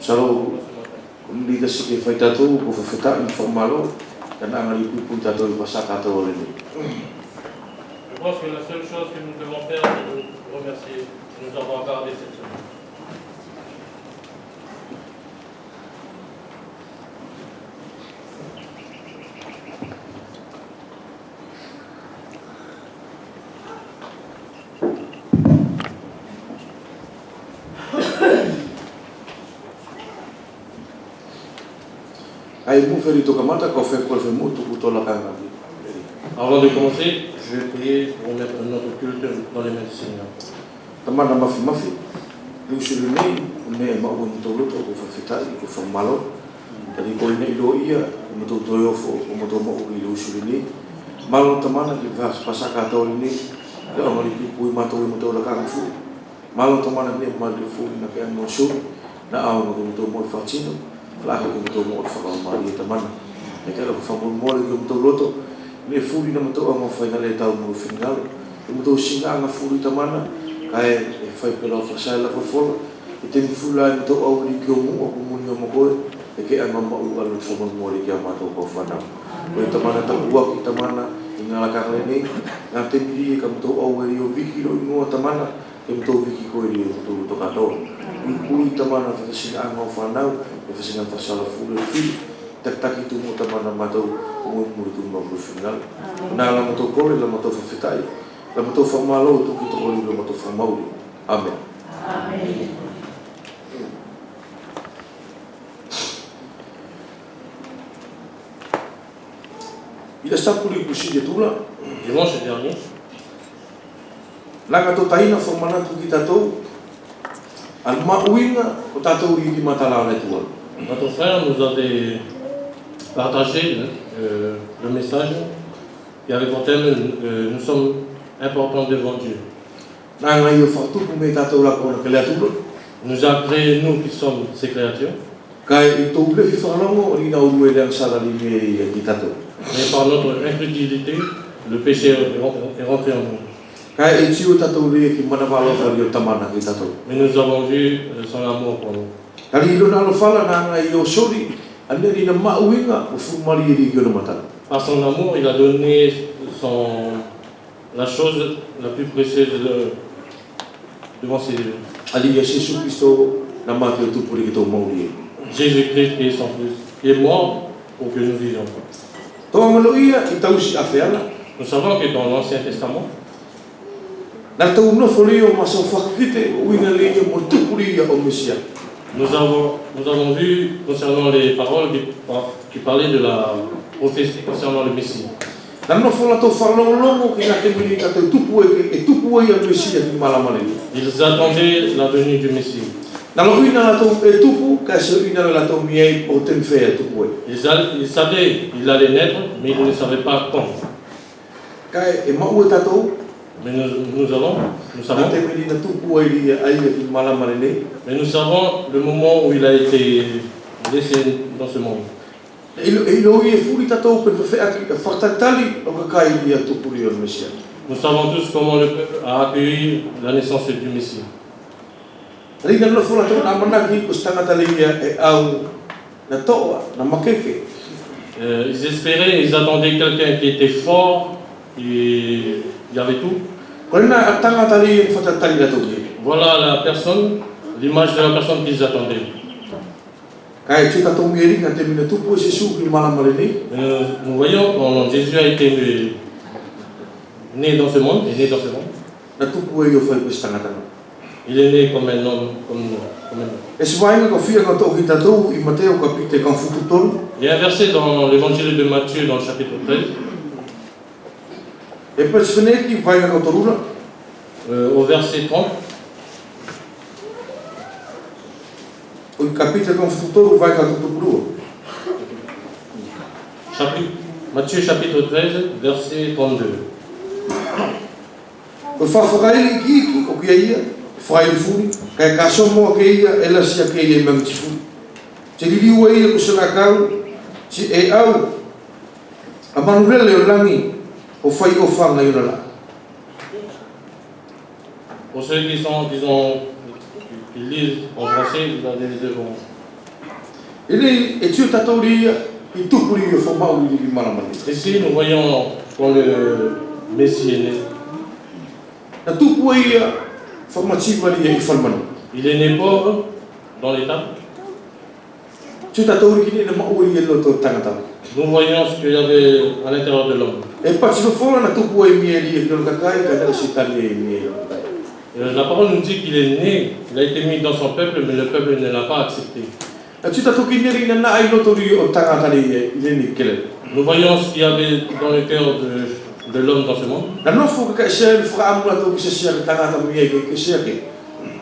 Salo lida sike fai tatou ko fafeta informalo dan angali pun tatou pasaka tatou le. Je pense que la seule chose que nous devons faire, c'est de remercier. Nous avons accordé cette semaine. Avant de commencer, je vais prier pour mettre notre culte dans les mains du Seigneur. Tamana mafi mafi. Eu suru nei ne ma o mutolo to ko fafeta ko formalo. Tadi ko nei do ia muto to yo fo ko muto mo o i suru nei. Malo tamana ki vas pasaka to ni. Ya ngori ki pui mato i muto la ka fu. Malo tamana ne ma de fu na ka no su. Na au no muto mo fatino. La ko muto mo fa ma i tamana. E ka ko fa mo mo i muto loto. Me furi na muto mo fa na le tau mo finale. Muto singa nga furi tamana. Kai e fai pela fasala ko fo e te fula to o ri ko mo o mo no mo ko e ke ama ma u alu fo mo ri ke ama to ko fa na ko ta mana ta ua ki ta mana ina la ka le ni na te ri ka to o ri o viki ro no ta mana e to viki ko ri to ka to ni ku ta mana fa sin ama fa na e fa sin fasala fu le fi tak tak itu mo ta mana ma to mo mo tu mo final na la mo to ko la mo to fa fitai. La moto formalo tu kita boleh la moto formalo. Amen. Amen. Il está por ir puxi de tula. Dimanche dernier, Langa to taina formana tu kita to. Al mauinga o tato ri matala le tua. notre frère nous avait partagé le message qui avait pour thème nous sommes importants devant Dieu. Nanga yo fatu ku me tato la ko le tua. Nous a créé, nous qui sommes ses créatures, Kai i to le fi falongo ri na u le ang sala li me kita to. mais par notre incrédulité, le péché est rentré en nous. Kai e tiu tato ri ki mana valo fa yo tamana kita to. Mais nous avons vu son amour pour nous. Kali lo na lo fala nanga yo sori ane ri na mauinga o fu mari ri yo no mata. Par son amour, il a donné la chose la plus précieuse devant ses yeux. Ali ya Yesu Kristo na mate tu puri ki to mauri. Jésus-Christ qui est son Fils, qui est mort pour que nous vivions. To amaloia i tausi afeala. Nous savons que dans l'Ancien Testament, Na tau no folio ma so fakite uina le mo tu puri ya o Mesia. nous avons vu concernant les paroles qui parlaient de la prophétie concernant le Messie. Na no fola to falongo ki na te mili ka te tupu e tupu ya Mesia ki malamale. Ils attendaient la venue du Messie. Na lo uina la to e tupu ka se uina la to miei o te fe tupu. Ils savaient qu'il allait naître, mais ils ne savaient pas quand. Kai e mau tato Mais nous savons, na te mili na tupu ai ai ki malamale ne. mais nous savons le moment où il a été laissé dans ce monde. E lo i furi tato pe fe aki fatatali o ka kai ia tupu ya Mesia. Nous savons tous comment le peuple a accueilli la naissance du Messie. Rina no fola to na manaki ko stanga talia e au na toa na makeke. Ils espéraient, ils attendaient quelqu'un qui était fort, et il y avait tout. Ko na atanga tali fatatali la to. Voilà la personne, l'image de la personne qu'ils attendaient. Kai tu tato mieri na te mina tupu se su ki malamale ni. Nous voyons quand Jésus a été né dans ce monde, il est né dans ce monde. Na tupu e yo fai ko stanga tanga. Il est né comme un homme, comme nous. E swainga ko fia ko to ki tato i Mateo kapite kan futu tolu. Il y a un verset dans l'évangile de Matthieu, dans le chapitre 13, E pe sveneki vai na ko toruna. au verset 30. O kapite kan futu tolu vai ka tupu. Matthieu chapitre 13, verset 32. O fa fokai ki o ki ia fai funi kai ka so mo ke ia ela sia ke ia mam tifu. Te li wa ia ko sona kau si e au amanurele o langi o fai o fanga i la. Pour ceux qui lisent en français, vous allez devoir Ele e tu tatoria i tupuri o fomau i malamani. Ici, nous voyons quand le Messie est né. Na tupu ia formativa ia i falmanu. Il est né pauvre dans l'état. Tu tatori kini na mau ia loto tangata. Nous voyons ce qu'il y avait à l'intérieur de l'homme. E patino fola na tupu e mieli e kakai ka na sitani e mieli. La parole nous dit qu'il est né, il a été mis dans son peuple, mais le peuple ne l'a pas accepté. Nous voyons ce qu'il y avait dans le cœur de l'homme dans ce monde.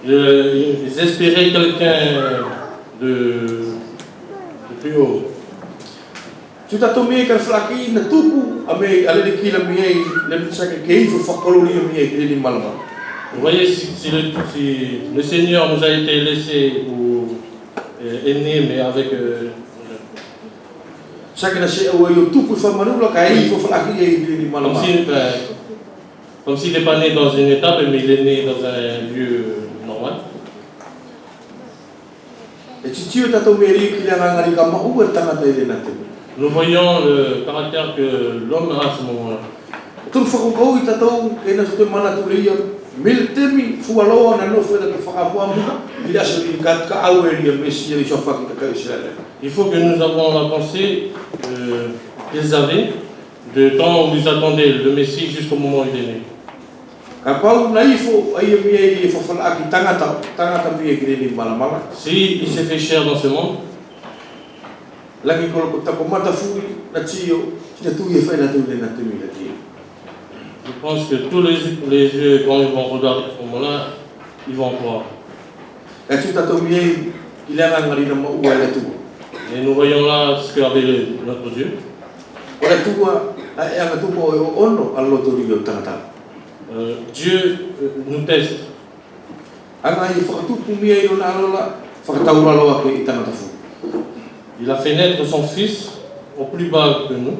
Ils espéraient quelqu'un de plus haut. Vous voyez, si le Seigneur nous a été laissé ou est né, mais avec comme s'il n'est pas né dans une étape, mais il est né dans un lieu normal. Nous voyons le caractère que l'homme a à ce moment-là. Il faut que nous avons la pensée qu'ils avaient de temps où ils attendaient le Messie jusqu'au moment où il est né. Si il s'est fait chair dans ce monde, je pense que tous les yeux, quand ils vont regarder à ce moment-là, ils vont voir. Et nous voyons là ce qu'avait notre Dieu. Dieu nous teste. Il a fait naître son fils au plus bas que nous,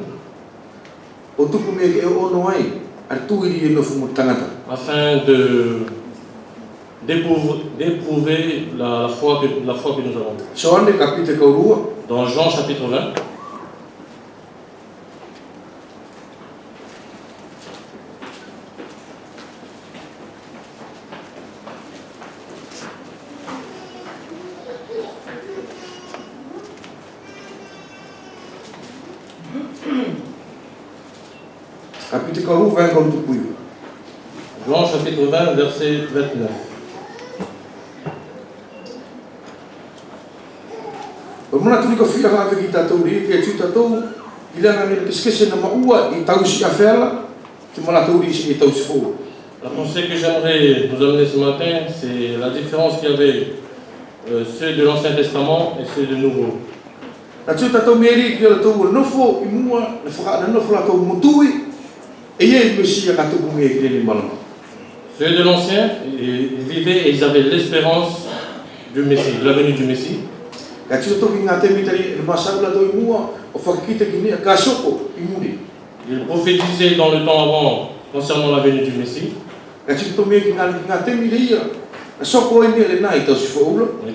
afin d'éprouver la foi que nous avons. Dans Jean chapitre 20, Jean chapitre 20, verset 29. La pensée que j'aimerais nous amener ce matin, c'est la différence qu'il y avait ceux de l'Ancien Testament et ceux de Nouveau. Ceux de l'Ancien, ils vivaient et ils avaient l'espérance du Messie, de la venue du Messie. Ils prophétisaient dans le temps avant concernant la venue du Messie. Et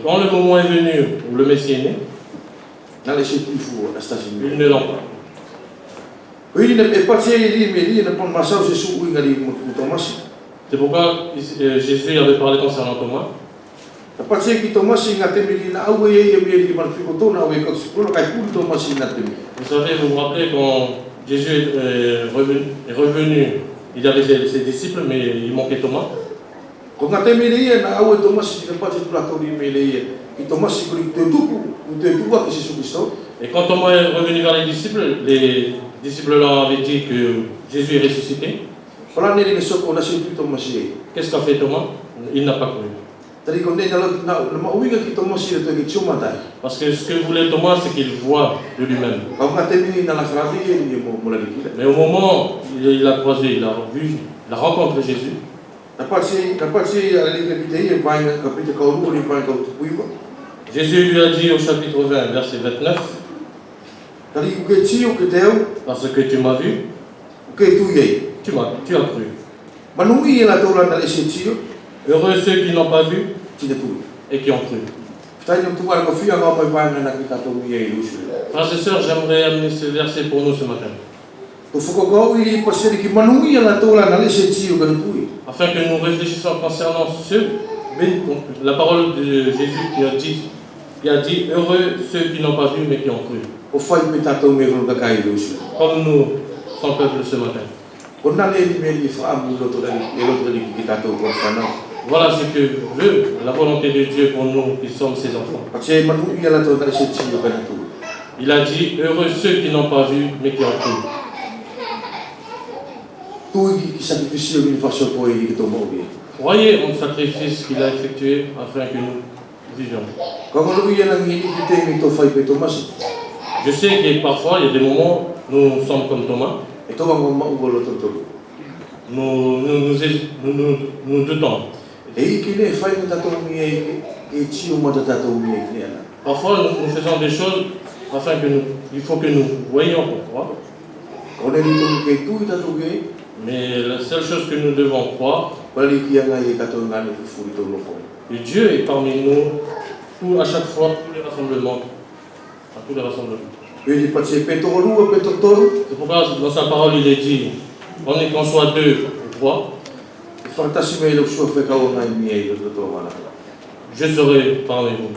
quand le moment est venu où le Messie est né, ils ne l'ont pas. C'est pourquoi Jésus avait parlé concernant Thomas. Vous savez, vous vous rappelez quand Jésus est revenu, il avait ses disciples, mais il manquait Thomas. Et quand Thomas est revenu vers les disciples leur avaient dit que Jésus est ressuscité. Qu'est-ce qu'a fait Thomas? Il n'a pas cru. Parce que ce que voulait Thomas, c'est qu'il voit de lui-même. Mais au moment où il a croisé, il a rencontré Jésus. Jésus lui a dit au chapitre 20, verset 29, parce que tu m'as vu, tu as cru. Heureux ceux qui n'ont pas vu et qui ont cru. Taino tu ala kofia ngā pai paina na ki tātou mia I lusu. Frères et sœurs, j'aimerais amener ce verset pour nous ce matin, Tu whakakau I pasere ki manungi ala tōla na lese tio ka nupui. afin que nous réfléchissions concernant la parole de Jésus qui a dit heureux ceux qui n'ont pas vu mais qui ont cru. O whai me tātou mea kono kakai lusu. Comme nous, son peuple ce matin. O nā le ni mea ni whaamu loto rari ki tātou kono whanau. Voilà ce que veut la volonté de Dieu pour nous qui sommes ses enfants. Pace manungi ala tōla na lese tio ka nupui. Il a dit heureux ceux qui n'ont pas vu mais qui ont cru. Tui ki sakrifisio ni whasopo I ki tō mauri. Croyez en sacrifice qu'il a effectué afin que nous vivions. Ka mono I ala ngi ki te mi tō whai pe tō masi. Je sais que parfois, il y a des moments où nous sommes comme Thomas, E tō wango maugo loto tōru. nous doutons. E I ki ne whai me tātou mia e tio mata tātou mia ki ne ana. Parfois, nous faisons des choses afin que il faut que nous voyions pourquoi. O ne ni tōru kei tui tātou kei. Mais la seule chose que nous devons croire, Wali ki anga I tātou ngāne fufuri tō lofo. que Dieu est parmi nous, à chaque fois, tous les rassemblements. À tous les rassemblements. E ni pace pe tō rua pe tō toru. C'est pourquoi dans sa parole, il est dit, on est qu'on soit deux ou trois, E whakatasi mei lau sua whekau ngai mia I roto tō mana. je serai parmi vous.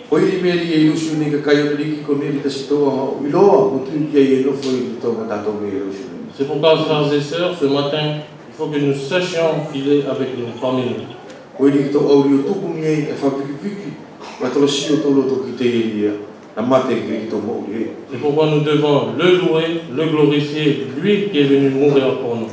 O I meri e usu ni ka kai o liki ko neri tasi tō o iloa. O tu ki e nofo I tō ma tātou mei e usu. C'est pourquoi, frères et sœurs, ce matin, il faut que nous sachions qu'il est avec nous, parmi nous. O I ki tō auri o tuku mia e whapikipiki. Wa tō si o tō loto ki te iria. Na mate ki tō mauri e. C'est pourquoi nous devons le louer, le glorifier, lui qui est venu mourir pour nous.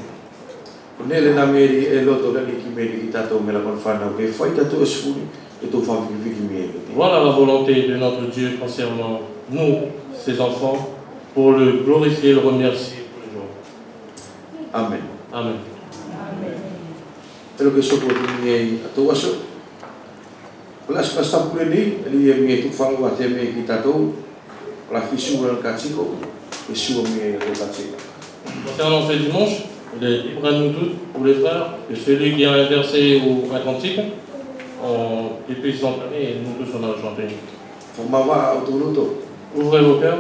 O nele na meri e loto rani ki meri ki tātou mera kon whanau. Ke whai tātou e sfuri. E tō whapikipiki mia e. Voilà la volonté de notre Dieu concernant nous, ses enfants, pour le glorifier, le remercier tous les jours. Amen. Amen. Telo ke soko ni e ato aso. Ola ska stampule ni ali e mi tu fangu ate me ki tatou. Ola fisu ran katiko. E su mi e to katiko. Concernant ce dimanche, il est libre à nous tous, pour les frères, que celui qui a un verset ou un cantique, il puisse s'entraîner et nous tous on a chanté. Formawa auto loto. Ouvrez vos cœurs,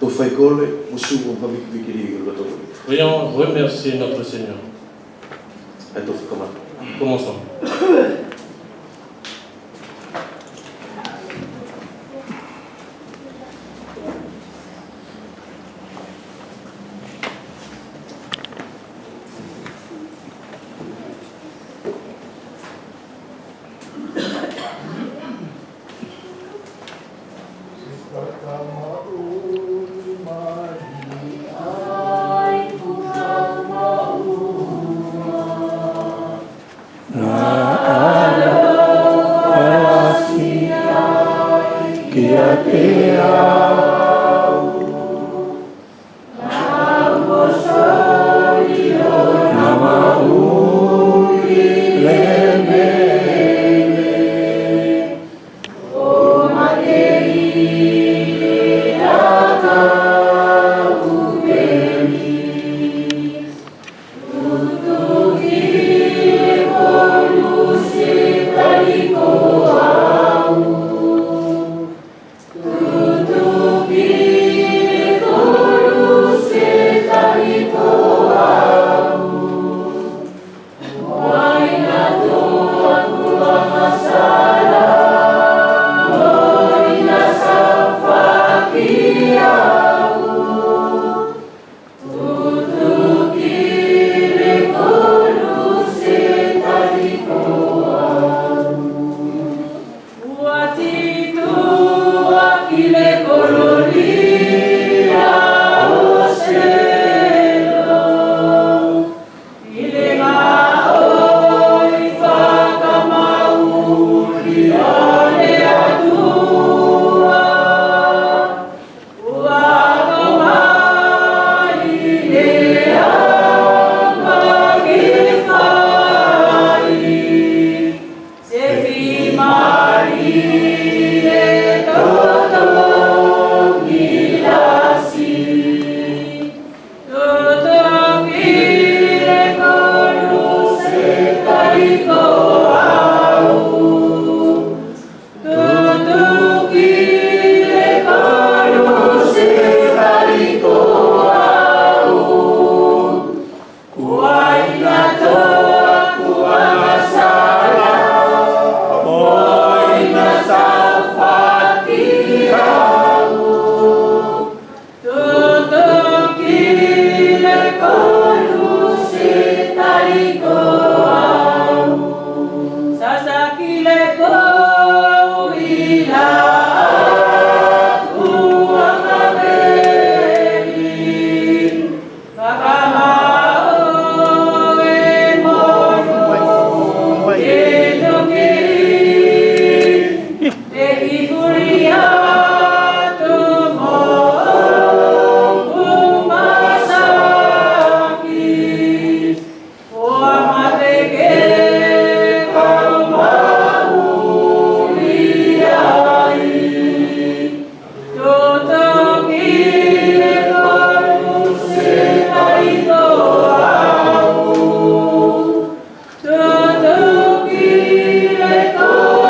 To fai kole musu o pamikipiki loto. prions remercier notre Seigneur. E to kama. Commençons.